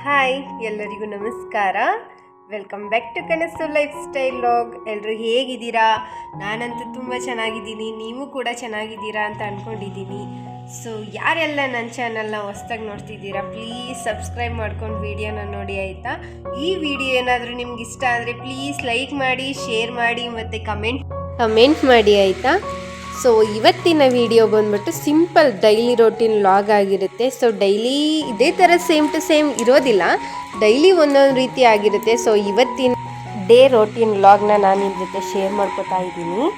Hi ಎಲ್ಲರಿಗೂ ನಮಸ್ಕಾರ. Welcome back to ಕನಸು ಲೈಫ್ ಸ್ಟೈಲ್ ವ್ಲಾಗ್. ಎಲ್ಲರೂ ಹೇಗಿದ್ದೀರಾ? ನಾನಂತೂ ತುಂಬ ಚೆನ್ನಾಗಿದ್ದೀನಿ, ನೀವು ಕೂಡ ಚೆನ್ನಾಗಿದ್ದೀರಾ ಅಂತ ಅಂದ್ಕೊಂಡಿದ್ದೀನಿ. ಸೊ ಯಾರೆಲ್ಲ ನನ್ನ ಚಾನಲ್ನ ಹೊಸ್ದಾಗಿ ನೋಡ್ತಿದ್ದೀರಾ, ಪ್ಲೀಸ್ ಸಬ್ಸ್ಕ್ರೈಬ್ ಮಾಡ್ಕೊಂಡು ವಿಡಿಯೋನ ನೋಡಿ ಆಯಿತಾ. ಈ ವಿಡಿಯೋ ಏನಾದರೂ ನಿಮ್ಗೆ ಇಷ್ಟ ಆದರೆ ಪ್ಲೀಸ್ ಲೈಕ್ ಮಾಡಿ, ಶೇರ್ ಮಾಡಿ ಮತ್ತು ಕಮೆಂಟ್ ಮಾಡಿ ಆಯಿತಾ. ಸೊ ಇವತ್ತಿನ ವಿಡಿಯೋ ಬಂದ್ಬಿಟ್ಟು ಸಿಂಪಲ್ ಡೈಲಿ ರೋಟೀನ್ ವ್ಲಾಗ್ ಆಗಿರುತ್ತೆ. ಸೊ ಡೈಲಿ ಇದೇ ಥರ ಸೇಮ್ ಟು ಸೇಮ್ ಇರೋದಿಲ್ಲ, ಡೈಲಿ ಒಂದೊಂದು ರೀತಿ ಆಗಿರುತ್ತೆ. ಸೊ ಇವತ್ತಿನ ಡೇ ರೋಟೀನ್ ವ್ಲಾಗ್ನ ನಾನು ನಿಮ್ಮ ಜೊತೆ ಶೇರ್ ಮಾಡ್ಕೊತಾ ಇದ್ದೀನಿ.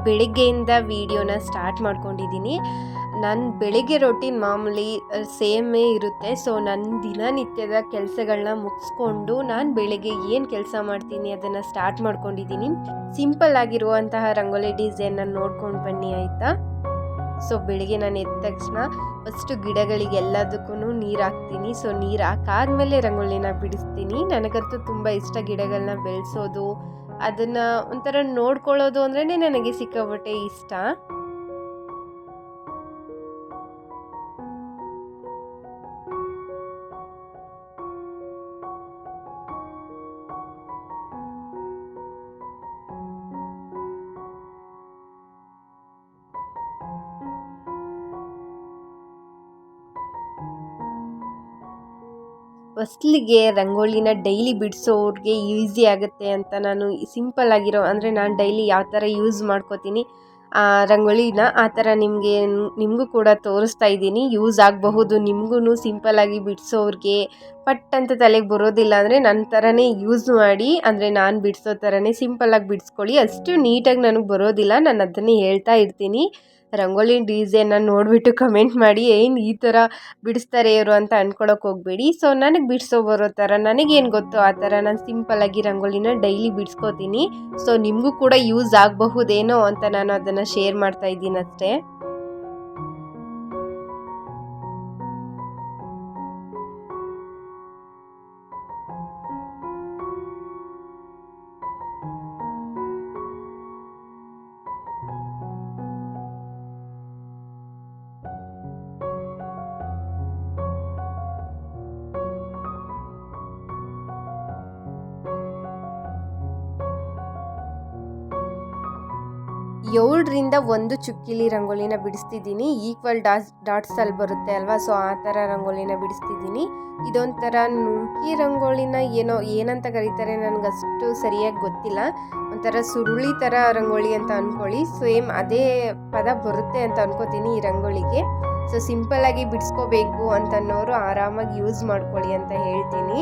ಬೆಳಿಗ್ಗೆಯಿಂದ ವಿಡಿಯೋನ ಸ್ಟಾರ್ಟ್ ಮಾಡ್ಕೊಂಡಿದ್ದೀನಿ. ನನ್ನ ಬೆಳಿಗ್ಗೆ ರೊಟೀನ್ ಮಾಮೂಲಿ ಸೇಮೇ ಇರುತ್ತೆ. ಸೊ ನನ್ನ ದಿನನಿತ್ಯದ ಕೆಲಸಗಳನ್ನ ಮುಗಿಸ್ಕೊಂಡು ನಾನು ಬೆಳಿಗ್ಗೆ ಏನು ಕೆಲಸ ಮಾಡ್ತೀನಿ ಅದನ್ನು ಸ್ಟಾರ್ಟ್ ಮಾಡ್ಕೊಂಡಿದ್ದೀನಿ. ಸಿಂಪಲ್ ಆಗಿರುವಂತಹ ರಂಗೋಲಿ ಡಿಸೈನ್ನ ನೋಡ್ಕೊಂಡು ಬನ್ನಿ ಆಯಿತಾ. ಸೊ ಬೆಳಿಗ್ಗೆ ನಾನು ಎದ್ದ ತಕ್ಷಣ ಫಸ್ಟು ಗಿಡಗಳಿಗೆ ಎಲ್ಲದಕ್ಕೂ ನೀರು ಹಾಕ್ತೀನಿ. ಸೊ ನೀರು ಹಾಕಾದ್ಮೇಲೆ ರಂಗೋಲಿನ ಬಿಡಿಸ್ತೀನಿ. ನನಗಂತೂ ತುಂಬ ಇಷ್ಟ ಗಿಡಗಳನ್ನ ಬೆಳೆಸೋದು, ಅದನ್ನು ಒಂಥರ ನೋಡ್ಕೊಳ್ಳೋದು ಅಂದ್ರೇ ನನಗೆ ಸಿಕ್ಕಾಪಟ್ಟೆ ಇಷ್ಟ. ಫಸ್ಟ್ಲಿಗೆ ರಂಗೋಲಿನ ಡೈಲಿ ಬಿಡಿಸೋರಿಗೆ ಈಸಿ ಆಗುತ್ತೆ ಅಂತ ನಾನು ಸಿಂಪಲ್ ಆಗಿರೋ ಅಂದರೆ ನಾನು ಡೈಲಿ ಯಾವ ಥರ ಯೂಸ್ ಮಾಡ್ಕೋತೀನಿ ರಂಗೋಲಿನ ಆ ಥರ ನಿಮಗೂ ಕೂಡ ತೋರಿಸ್ತಾ ಇದ್ದೀನಿ. ಯೂಸ್ ಆಗಬಹುದು ನಿಮಗೂ. ಸಿಂಪಲ್ಲಾಗಿ ಬಿಡಿಸೋರಿಗೆ ಪಟ್ ಅಂತ ತಲೆಗೆ ಬರೋದಿಲ್ಲ ಅಂದರೆ ನನ್ನ ಥರನೇ ಯೂಸ್ ಮಾಡಿ, ಅಂದರೆ ನಾನು ಬಿಡಿಸೋ ಥರನೇ ಸಿಂಪಲ್ಲಾಗಿ ಬಿಡಿಸ್ಕೊಳ್ಳಿ. ಅಷ್ಟು ನೀಟಾಗಿ ನನಗೆ ಬರೋದಿಲ್ಲ, ನಾನು ಅದನ್ನೇ ಹೇಳ್ತಾ ಇರ್ತೀನಿ. ರಂಗೋಲಿ ಡಿಸೈನ್ನ ನೋಡಿಬಿಟ್ಟು ಕಮೆಂಟ್ ಮಾಡಿ ಏನು ಈ ಥರ ಬಿಡಿಸ್ತಾರೆ ಇವರು ಅಂತ ಅಂದ್ಕೊಳ್ಳೋಕೆ ಹೋಗಬೇಡಿ. ಸೊ ನನಗೆ ಬಿಡಿಸೋ ಬರೋ ಥರ ನನಗೇನು ಗೊತ್ತೋ ಆ ಥರ ನಾನು ಸಿಂಪಲ್ಲಾಗಿ ರಂಗೋಲಿನ ಡೈಲಿ ಬಿಡಿಸ್ಕೋತೀನಿ. ಸೊ ನಿಮಗೂ ಕೂಡ ಯೂಸ್ ಆಗಬಹುದೇನೋ ಅಂತ ನಾನು ಅದನ್ನು ಶೇರ್ ಮಾಡ್ತಾ ಇದ್ದೀನಿ ಅಷ್ಟೇ. ಏಳರಿಂದ ಒಂದು ಚುಕ್ಕಿಲಿ ರಂಗೋಲಿನ ಬಿಡಿಸ್ತಿದ್ದೀನಿ. ಈಕ್ವಲ್ ಡಾಟ್ಸಲ್ಲಿ ಬರುತ್ತೆ ಅಲ್ವಾ, ಸೊ ಆ ಥರ ರಂಗೋಲಿನ ಬಿಡಿಸ್ತಿದ್ದೀನಿ. ಇದೊಂಥರ ನುಗ್ಗಿ ರಂಗೋಲಿನ ಏನಂತ ಕರೀತಾರೆ ನನಗಷ್ಟು ಸರಿಯಾಗಿ ಗೊತ್ತಿಲ್ಲ. ಒಂಥರ ಸುರುಳಿ ಥರ ರಂಗೋಲಿ ಅಂತ ಅಂದ್ಕೊಳ್ಳಿ. ಸೇಮ್ ಅದೇ ಪದ ಬರುತ್ತೆ ಅಂತ ಅನ್ಕೋತೀನಿ ಈ ರಂಗೋಲಿಗೆ. ಸೊ ಸಿಂಪಲ್ಲಾಗಿ ಬಿಡಿಸ್ಕೋಬೇಕು ಅಂತನ್ನೋರು ಆರಾಮಾಗಿ ಯೂಸ್ ಮಾಡ್ಕೊಳ್ಳಿ ಅಂತ ಹೇಳ್ತೀನಿ.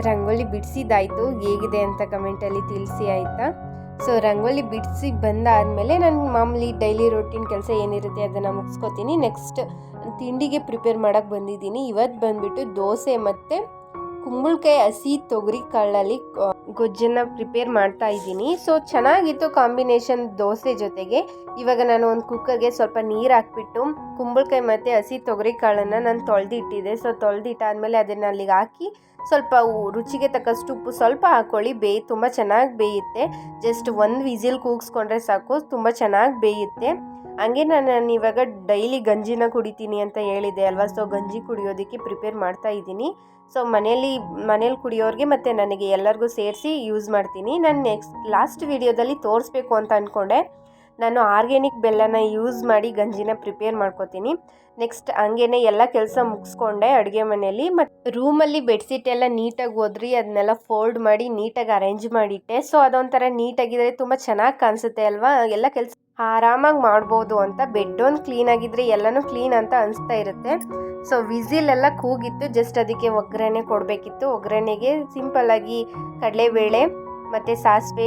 ರಂಗೋಲಿ ಬಿಡಿಸಿದ್ದಾಯಿತು, ಹೇಗಿದೆ ಅಂತ ಕಮೆಂಟಲ್ಲಿ ತಿಳಿಸಿ ಆಯಿತಾ. ಸೊ ರಂಗೋಲಿ ಬಿಡಿಸಿ ಬಂದಾದಮೇಲೆ ನಾನು ಮಾಮೂಲಿ ಡೈಲಿ ರೋಟೀನ್ ಕೆಲಸ ಏನಿರುತ್ತೆ ಅದನ್ನು ಮುಗಿಸ್ಕೋತೀನಿ. ನೆಕ್ಸ್ಟ್ ತಿಂಡಿಗೆ ಪ್ರಿಪೇರ್ ಮಾಡೋಕ್ಕೆ ಬಂದಿದ್ದೀನಿ. ಇವತ್ತು ಬಂದುಬಿಟ್ಟು ದೋಸೆ ಮತ್ತು ಕುಂಬಳಕಾಯಿ ಹಸಿ ತೊಗರಿ ಕಾಳಲ್ಲಿ ಗೊಜ್ಜನ್ನು ಪ್ರಿಪೇರ್ ಮಾಡ್ತಾ ಇದ್ದೀನಿ. ಸೊ ಚೆನ್ನಾಗಿತ್ತು ಕಾಂಬಿನೇಷನ್ ದೋಸೆ ಜೊತೆಗೆ. ಇವಾಗ ನಾನು ಒಂದು ಕುಕ್ಕರ್ಗೆ ಸ್ವಲ್ಪ ನೀರು ಹಾಕ್ಬಿಟ್ಟು ಕುಂಬಳಕಾಯಿ ಮತ್ತು ಹಸಿ ತೊಗರಿ ಕಾಳನ್ನು ನಾನು ತೊಳೆದಿಟ್ಟಿದ್ದೆ. ಸೊ ತೊಳೆದಿಟ್ಟಾದಮೇಲೆ ಅದನ್ನು ಅಲ್ಲಿಗೆ ಹಾಕಿ ಸ್ವಲ್ಪ ರುಚಿಗೆ ತಕ್ಕಷ್ಟು ಉಪ್ಪು ಸ್ವಲ್ಪ ಹಾಕ್ಕೊಳ್ಳಿ. ತುಂಬ ಚೆನ್ನಾಗಿ ಬೇಯುತ್ತೆ. ಜಸ್ಟ್ ಒಂದು ವಿಸಿಲ್ ಕೂಗಿಸ್ಕೊಂಡ್ರೆ ಸಾಕು, ತುಂಬ ಚೆನ್ನಾಗಿ ಬೇಯುತ್ತೆ. ಹಂಗೆ ನಾನು ಇವಾಗ ಡೈಲಿ ಗಂಜಿನ ಕುಡಿತೀನಿ ಅಂತ ಹೇಳಿದೆ ಅಲ್ವಾ, ಸೊ ಗಂಜಿ ಕುಡಿಯೋದಕ್ಕೆ ಪ್ರಿಪೇರ್ ಮಾಡ್ತಾ ಇದ್ದೀನಿ. ಸೊ ಮನೇಲಿ ಕುಡಿಯೋರಿಗೆ ಮತ್ತು ನನಗೆ ಎಲ್ಲರಿಗೂ ಸೇರಿಸಿ ಯೂಸ್ ಮಾಡ್ತೀನಿ. ನಾನು ಲಾಸ್ಟ್ ವಿಡಿಯೋದಲ್ಲಿ ತೋರಿಸ್ಬೇಕು ಅಂತ ಅಂದ್ಕೊಂಡೆ. ನಾನು ಆರ್ಗ್ಯಾನಿಕ್ ಬೆಲ್ಲನ ಯೂಸ್ ಮಾಡಿ ಗಂಜಿನ ಪ್ರಿಪೇರ್ ಮಾಡ್ಕೋತೀನಿ. ನೆಕ್ಸ್ಟ್ ಹಂಗೇನೆ ಎಲ್ಲ ಕೆಲಸ ಮುಗಿಸ್ಕೊಂಡೆ ಅಡುಗೆ ಮನೆಯಲ್ಲಿ. ಮತ್ತು ರೂಮಲ್ಲಿ ಬೆಡ್ಶೀಟ್ ಎಲ್ಲ ನೀಟಾಗಿ ಒದ್ರಿ ಅದನ್ನೆಲ್ಲ ಫೋಲ್ಡ್ ಮಾಡಿ ನೀಟಾಗಿ ಅರೇಂಜ್ ಮಾಡಿಟ್ಟೆ. ಸೊ ಅದೊಂಥರ ನೀಟಾಗಿದ್ರೆ ತುಂಬ ಚೆನ್ನಾಗಿ ಕಾಣಿಸುತ್ತೆ ಅಲ್ವಾ, ಎಲ್ಲ ಕೆಲಸ ಆರಾಮಾಗಿ ಮಾಡ್ಬೋದು ಅಂತ. ಬೆಡ್ ಒಂದು ಕ್ಲೀನ್ ಆಗಿದ್ರೆ ಎಲ್ಲನೂ ಕ್ಲೀನ್ ಅಂತ ಅನಿಸ್ತಾ ಇರುತ್ತೆ. ಸೊ ವಿಸಿಲ್ ಎಲ್ಲ ಕೂಗಿತ್ತು, ಜಸ್ಟ್ ಅದಕ್ಕೆ ಒಗ್ಗರಣೆ ಕೊಡಬೇಕಿತ್ತು. ಒಗ್ಗರಣೆಗೆ ಸಿಂಪಲ್ಲಾಗಿ ಕಡಲೆಬೇಳೆ ಮತ್ತು ಸಾಸಿವೆ,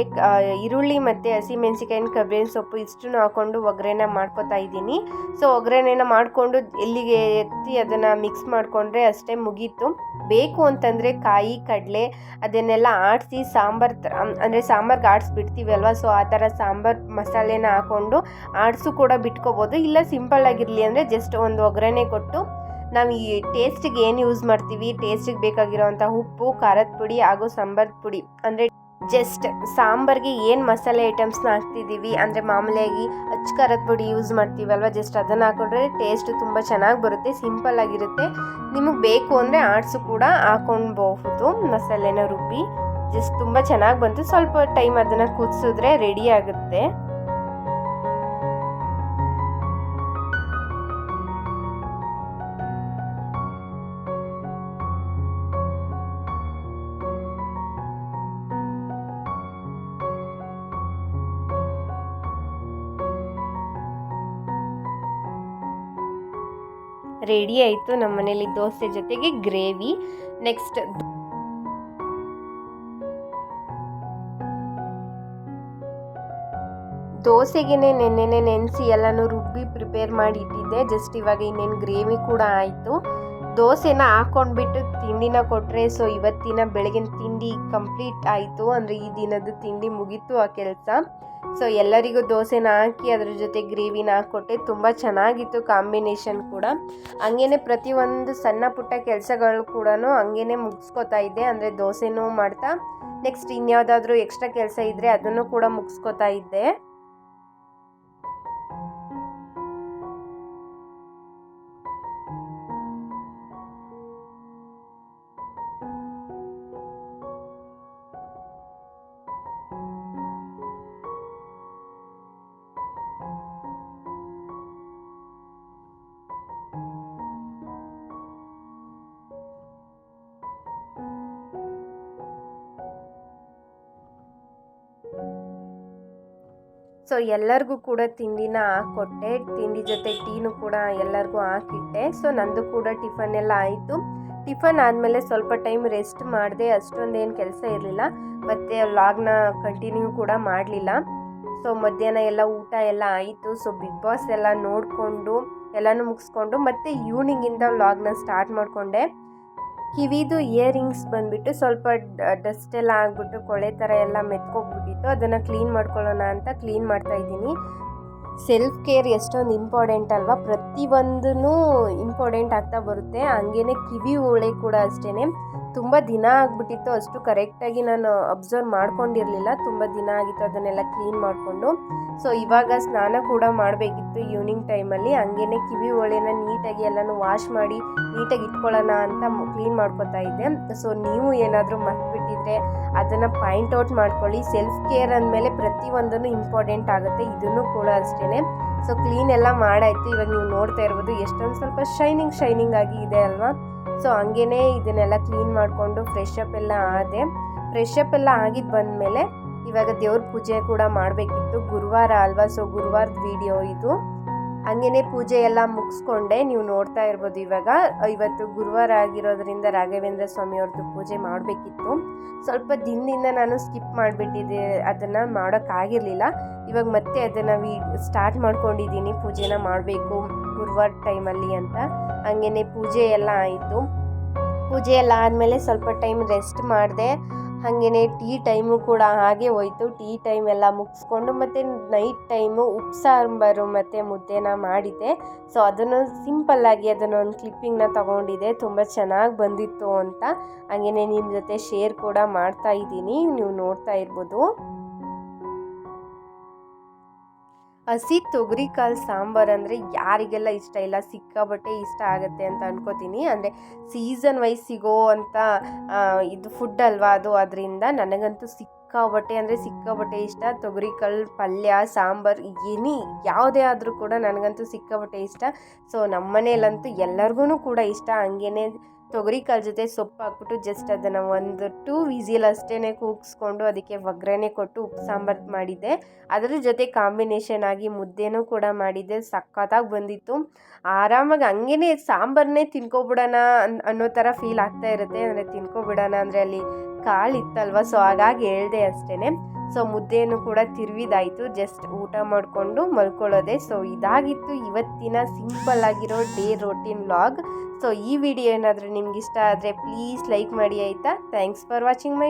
ಈರುಳ್ಳಿ ಮತ್ತು ಹಸಿಮೆಣಸಿಕಾಯಿನ ಕಬೇವಿನ ಸೊಪ್ಪು ಇಷ್ಟನ್ನು ಹಾಕ್ಕೊಂಡು ಒಗ್ಗರಣೆ ಮಾಡ್ಕೊತಾ ಇದ್ದೀನಿ. ಸೊ ಒಗ್ಗರಣೆನ ಮಾಡಿಕೊಂಡು ಇಲ್ಲಿಗೆ ಎತ್ತಿ ಅದನ್ನು ಮಿಕ್ಸ್ ಮಾಡಿಕೊಂಡ್ರೆ ಅಷ್ಟೇ ಮುಗೀತು. ಬೇಕು ಅಂತಂದರೆ ಕಾಯಿ ಕಡಲೆ ಅದನ್ನೆಲ್ಲ ಆಡಿಸಿ ಸಾಂಬಾರು ಅಂದರೆ ಸಾಂಬಾರ್ಗೆ ಆಡಿಸ್ಬಿಡ್ತೀವಿ ಅಲ್ವಾ, ಸೊ ಆ ಥರ ಸಾಂಬಾರು ಮಸಾಲೆನ ಹಾಕ್ಕೊಂಡು ಆಡಿಸು ಕೂಡ ಬಿಟ್ಕೋಬೋದು. ಇಲ್ಲ ಸಿಂಪಲ್ಲಾಗಿರಲಿ ಅಂದರೆ ಜಸ್ಟ್ ಒಂದು ಒಗ್ಗರಣೆ ಕೊಟ್ಟು ನಾವು ಈ ಟೇಸ್ಟಿಗೆ ಏನು ಯೂಸ್ ಮಾಡ್ತೀವಿ, ಟೇಸ್ಟಿಗೆ ಬೇಕಾಗಿರೋವಂಥ ಉಪ್ಪು, ಖಾರದ ಪುಡಿ ಹಾಗೂ ಸಾಂಬಾರು ಪುಡಿ, ಅಂದರೆ ಜಸ್ಟ್ ಸಾಂಬಾರಿಗೆ ಏನು ಮಸಾಲೆ ಐಟಮ್ಸ್ನ ಹಾಕ್ತಿದ್ದೀವಿ ಅಂದರೆ ಮಾಮೂಲಿಯಾಗಿ ಅಚ್ಚ ಖಾರದ ಪುಡಿ ಯೂಸ್ ಮಾಡ್ತೀವಲ್ವ, ಜಸ್ಟ್ ಅದನ್ನು ಹಾಕೊಂಡ್ರೆ ಟೇಸ್ಟ್ ತುಂಬ ಚೆನ್ನಾಗಿ ಬರುತ್ತೆ, ಸಿಂಪಲ್ಲಾಗಿರುತ್ತೆ. ನಿಮಗೆ ಬೇಕು ಅಂದರೆ ಆಡ್ಸು ಕೂಡ ಹಾಕೊಳ್ಬಹುದು. ಮಸಾಲೆನ ರುಬ್ಬಿ ಜಸ್ಟ್ ತುಂಬ ಚೆನ್ನಾಗಿ ಬಂತು. ಸ್ವಲ್ಪ ಟೈಮ್ ಅದನ್ನು ಕುದಿಸಿದ್ರೆ ರೆಡಿ ಆಗುತ್ತೆ. ರೆಡಿ ಆಯಿತು ನಮ್ಮ ಮನೇಲಿ ದೋಸೆ ಜೊತೆಗೆ ಗ್ರೇವಿ. ನೆಕ್ಸ್ಟ್ ದೋಸೆಗೆ ನೆನ್ನೆನೆ ನೆನೆಸಿ ಎಲ್ಲನೂ ರುಬ್ಬಿ ಪ್ರಿಪೇರ್ ಮಾಡಿ ಇಟ್ಟಿದ್ದೆ. ಜಸ್ಟ್ ಇವಾಗ ಇನ್ನೇನು ಗ್ರೇವಿ ಕೂಡ ಆಯಿತು. ದೋಸೆನ ಹಾಕ್ಕೊಂಡ್ಬಿಟ್ಟು ತಿಂಡಿನ ಕೊಟ್ಟರೆ ಸೊ ಇವತ್ತಿನ ಬೆಳಗಿನ ತಿಂಡಿ ಕಂಪ್ಲೀಟ್ ಆಯಿತು. ಅಂದರೆ ಈ ದಿನದ ತಿಂಡಿ ಮುಗೀತು ಆ ಕೆಲಸ. ಸೊ ಎಲ್ಲರಿಗೂ ದೋಸೆನ ಹಾಕಿ ಅದ್ರ ಜೊತೆ ಗ್ರೇವಿನ ಹಾಕ್ಕೊಟ್ಟೆ. ತುಂಬ ಚೆನ್ನಾಗಿತ್ತು ಕಾಂಬಿನೇಷನ್ ಕೂಡ. ಹಂಗೇ ಪ್ರತಿಯೊಂದು ಸಣ್ಣ ಪುಟ್ಟ ಕೆಲಸಗಳು ಕೂಡ ಹಂಗೇ ಮುಗಿಸ್ಕೋತಾ ಇದ್ದೆ. ಅಂದರೆ ದೋಸೆನೂ ಮಾಡ್ತಾ ನೆಕ್ಸ್ಟ್ ಇನ್ಯಾವುದಾದ್ರೂ ಎಕ್ಸ್ಟ್ರಾ ಕೆಲಸ ಇದ್ದರೆ ಅದನ್ನು ಕೂಡ ಮುಗಿಸ್ಕೋತಾ ಇದ್ದೆ. ಸೊ ಎಲ್ಲರಿಗೂ ಕೂಡ ತಿಂಡಿನ ಹಾಕ್ಕೊಟ್ಟೆ. ತಿಂಡಿ ಜೊತೆ ಟೀನು ಕೂಡ ಎಲ್ಲರಿಗೂ ಹಾಕಿಟ್ಟೆ. ಸೊ ನಂದು ಕೂಡ ಟಿಫನ್ ಎಲ್ಲ ಆಯಿತು. ಟಿಫನ್ ಆದಮೇಲೆ ಸ್ವಲ್ಪ ಟೈಮ್ ರೆಸ್ಟ್ ಮಾಡಿದೆ. ಅಷ್ಟೊಂದೇನು ಕೆಲಸ ಇರಲಿಲ್ಲ. ಮತ್ತು ವ್ಲಾಗ್ನ ಕಂಟಿನ್ಯೂ ಕೂಡ ಮಾಡಲಿಲ್ಲ. ಸೊ ಮಧ್ಯಾಹ್ನ ಎಲ್ಲ ಊಟ ಎಲ್ಲ ಆಯಿತು. ಸೊ ಬಿಗ್ ಬಾಸ್ ಎಲ್ಲ ನೋಡಿಕೊಂಡು ಎಲ್ಲನೂ ಮುಗಿಸ್ಕೊಂಡು ಮತ್ತು ಈವ್ನಿಂಗಿಂದ ವ್ಲಾಗ್ನ ಸ್ಟಾರ್ಟ್ ಮಾಡಿಕೊಂಡೆ. ಕಿವಿದು ಇಯರಿಂಗ್ಸ್ ಬಂದುಬಿಟ್ಟು ಸ್ವಲ್ಪ ಡಸ್ಟ್ ಎಲ್ಲ ಆಗಿಬಿಟ್ಟು ಕೊಳೆ ಥರ ಎಲ್ಲ ಮೆತ್ಕೊಬಿಟ್ಟಿತ್ತು. ಅದನ್ನು ಕ್ಲೀನ್ ಮಾಡ್ಕೊಳ್ಳೋಣ ಅಂತ ಕ್ಲೀನ್ ಮಾಡ್ತಾಯಿದ್ದೀನಿ. ಸೆಲ್ಫ್ ಕೇರ್ ಎಷ್ಟೊಂದು ಇಂಪಾರ್ಟೆಂಟ್ ಅಲ್ವಾ, ಪ್ರತಿಯೊಂದೂ ಇಂಪಾರ್ಟೆಂಟ್ ಆಗ್ತಾ ಬರುತ್ತೆ. ಹಂಗೇ ಕಿವಿ ಓಳೆ ಕೂಡ ಅಷ್ಟೇ. ತುಂಬ ದಿನ ಆಗಿಬಿಟ್ಟಿತ್ತು, ಅಷ್ಟು ಕರೆಕ್ಟಾಗಿ ನಾನು ಅಬ್ಸರ್ವ್ ಮಾಡ್ಕೊಂಡಿರಲಿಲ್ಲ. ತುಂಬ ದಿನ ಆಗಿತ್ತು ಅದನ್ನೆಲ್ಲ ಕ್ಲೀನ್ ಮಾಡಿಕೊಂಡು. ಸೊ ಇವಾಗ ಸ್ನಾನ ಕೂಡ ಮಾಡಬೇಕಿತ್ತು ಈವ್ನಿಂಗ್ ಟೈಮಲ್ಲಿ. ಹಂಗೇ ಕಿವಿ ಓಳೆನ ನೀಟಾಗಿ ಎಲ್ಲನೂ ವಾಶ್ ಮಾಡಿ ನೀಟಾಗಿ ಇಟ್ಕೊಳ್ಳೋಣ ಅಂತ ಕ್ಲೀನ್ ಮಾಡ್ಕೊತಾ ಇದ್ದೆ. ಸೊ ನೀವು ಏನಾದರೂ ಮರ್ತ್ಬಿಟ್ಟಿದ್ರೆ ಅದನ್ನು ಪಾಯಿಂಟ್ ಔಟ್ ಮಾಡ್ಕೊಳ್ಳಿ. ಸೆಲ್ಫ್ ಕೇರ್ ಅಂದಮೇಲೆ ಪ್ರತಿಯೊಂದೂ ಇಂಪಾರ್ಟೆಂಟ್ ಆಗುತ್ತೆ, ಇದನ್ನು ಕೂಡ ಅಷ್ಟೇ. ಸೊ ಕ್ಲೀನ್ ಎಲ್ಲ ಮಾಡಾಯಿತು. ಇವಾಗ ನೀವು ನೋಡ್ತಾ ಇರ್ಬೋದು ಎಷ್ಟೊಂದು ಸ್ವಲ್ಪ ಶೈನಿಂಗ್ ಆಗಿ ಇದೆ ಅಲ್ವಾ. ಸೊ ಹಂಗೇ ಇದನ್ನೆಲ್ಲ ಕ್ಲೀನ್ ಮಾಡಿಕೊಂಡು ಫ್ರೆಶ್ ಅಪ್ ಎಲ್ಲ ಆದೆ. ಫ್ರೆಶ್ ಅಪ್ ಎಲ್ಲ ಆಗಿದ್ದು ಬಂದಮೇಲೆ ಇವಾಗ ದೇವ್ರ ಪೂಜೆ ಕೂಡ ಮಾಡಬೇಕಿತ್ತು. ಗುರುವಾರ ಅಲ್ವಾ, ಸೊ ಗುರುವಾರದ ವಿಡಿಯೋ ಇದು. ಹಂಗೇ ಪೂಜೆ ಎಲ್ಲ ಮುಗಿಸ್ಕೊಂಡೆ. ನೀವು ನೋಡ್ತಾ ಇರ್ಬೋದು ಇವಾಗ. ಇವತ್ತು ಗುರುವಾರ ಆಗಿರೋದ್ರಿಂದ ರಾಘವೇಂದ್ರ ಸ್ವಾಮಿಯವ್ರದ್ದು ಪೂಜೆ ಮಾಡಬೇಕಿತ್ತು. ಸ್ವಲ್ಪ ದಿನದಿಂದ ನಾನು ಸ್ಕಿಪ್ ಮಾಡಿಬಿಟ್ಟಿದ್ದೆ, ಅದನ್ನು ಮಾಡೋಕ್ಕಾಗಿರಲಿಲ್ಲ. ಇವಾಗ ಮತ್ತೆ ಅದನ್ನು ಸ್ಟಾರ್ಟ್ ಮಾಡ್ಕೊಂಡಿದ್ದೀನಿ, ಪೂಜೆನ ಮಾಡಬೇಕು ಗುರುವಾರ ಟೈಮಲ್ಲಿ ಅಂತ. ಹಂಗೇ ಪೂಜೆ ಎಲ್ಲ ಆಯಿತು. ಪೂಜೆ ಎಲ್ಲ ಆದಮೇಲೆ ಸ್ವಲ್ಪ ಟೈಮ್ ರೆಸ್ಟ್ ಮಾಡಿದೆ. ಹಾಗೇ ಟೀ ಟೈಮು ಕೂಡ ಹಾಗೆ ಹೋಯಿತು. ಟೀ ಟೈಮ್ ಎಲ್ಲ ಮುಗಿಸ್ಕೊಂಡು ಮತ್ತು ನೈಟ್ ಟೈಮು ಉಪ್ಪು ಸಾಂಬಾರು ಮತ್ತು ಮುದ್ದೆನ ಮಾಡಿದ್ದೆ. ಸೊ ಅದನ್ನು ಸಿಂಪಲ್ಲಾಗಿ ಅದನ್ನು ಒಂದು ಕ್ಲಿಪ್ಪಿಂಗ್ನ ತೊಗೊಂಡಿದ್ದೆ, ತುಂಬ ಚೆನ್ನಾಗಿ ಬಂದಿತ್ತು ಅಂತ. ಹಾಗೇ ನಿಮ್ಮ ಜೊತೆ ಶೇರ್ ಕೂಡ ಮಾಡ್ತಾ ಇದ್ದೀನಿ, ನೀವು ನೋಡ್ತಾ ಇರ್ಬೋದು. ಹಸಿ ತೊಗರಿಕಾಳು ಸಾಂಬಾರು ಅಂದರೆ ಯಾರಿಗೆಲ್ಲ ಇಷ್ಟ ಇಲ್ಲ, ಸಿಕ್ಕಾಬಟ್ಟೆ ಇಷ್ಟ ಆಗುತ್ತೆ ಅಂತ ಅನ್ಕೋತೀನಿ. ಅಂದರೆ ಸೀಸನ್ ವೈಸ್ ಸಿಗೋ ಅಂತ ಇದು ಫುಡ್ ಅಲ್ವಾ ಅದು, ಅದರಿಂದ ನನಗಂತೂ ಸಿಕ್ಕಾಬಟ್ಟೆ ಅಂದರೆ ಸಿಕ್ಕಾಬಟ್ಟೆ ಇಷ್ಟ. ತೊಗರಿಕಾಳು ಪಲ್ಯ, ಸಾಂಬಾರು ಯಾವುದೇ ಆದರೂ ಕೂಡ ನನಗಂತೂ ಸಿಕ್ಕಾಬಟ್ಟೆ ಇಷ್ಟ. ಸೊ ನಮ್ಮ ಮನೇಲಂತೂ ಎಲ್ಲರಿಗೂ ಕೂಡ ಇಷ್ಟ. ಹಂಗೇ ತೊಗರಿಕಾಳು ಜೊತೆ ಸೊಪ್ಪು ಹಾಕ್ಬಿಟ್ಟು ಜಸ್ಟ್ ಅದನ್ನು ಒಂದು 2 ವಿಸಿಲ್ ಅಷ್ಟೇ ಕೂಗಿಸ್ಕೊಂಡು ಅದಕ್ಕೆ ಒಗ್ಗರಣೆ ಕೊಟ್ಟು ಉಪ್ಪು ಸಾಂಬಾರು ಮಾಡಿದ್ದೆ. ಅದರ ಜೊತೆ ಕಾಂಬಿನೇಷನ್ ಆಗಿ ಮುದ್ದೆನೂ ಕೂಡ ಮಾಡಿದ್ದೆ. ಸಖತ್ತಾಗಿ ಬಂದಿತ್ತು. ಆರಾಮಾಗಿ ಹಂಗೇ ಸಾಂಬಾರನ್ನೇ ತಿನ್ಕೊಬಿಡೋಣ ಅನ್ನೋ ಥರ ಫೀಲ್ ಆಗ್ತಾ ಇರುತ್ತೆ. ಅಂದರೆ ತಿನ್ಕೊಬಿಡೋಣ ಅಂದರೆ ಅಲ್ಲಿ ಕಾಳು ಇತ್ತಲ್ವ, ಸೊ ಹಾಗಾಗಿ ಹೇಳ್ದೆ ಅಷ್ಟೇ. ಸೊ ಮುದ್ದೆಯನ್ನು ಕೂಡ ತಿರುವಿದಾಯಿತು. ಜಸ್ಟ್ ಊಟ ಮಾಡಿಕೊಂಡು ಮಲ್ಕೊಳ್ಳೋದೆ. ಸೊ ಇದಾಗಿತ್ತು ಇವತ್ತಿನ ಸಿಂಪಲ್ ಆಗಿರೋ ಡೇ ರೋಟೀನ್ ವ್ಲಾಗ್. ಸೊ ಈ ವಿಡಿಯೋ ಏನಾದರೂ ನಿಮ್ಗೆ ಇಷ್ಟ ಆದರೆ ಪ್ಲೀಸ್ ಲೈಕ್ ಮಾಡಿ ಆಯಿತಾ. Thanks for watching my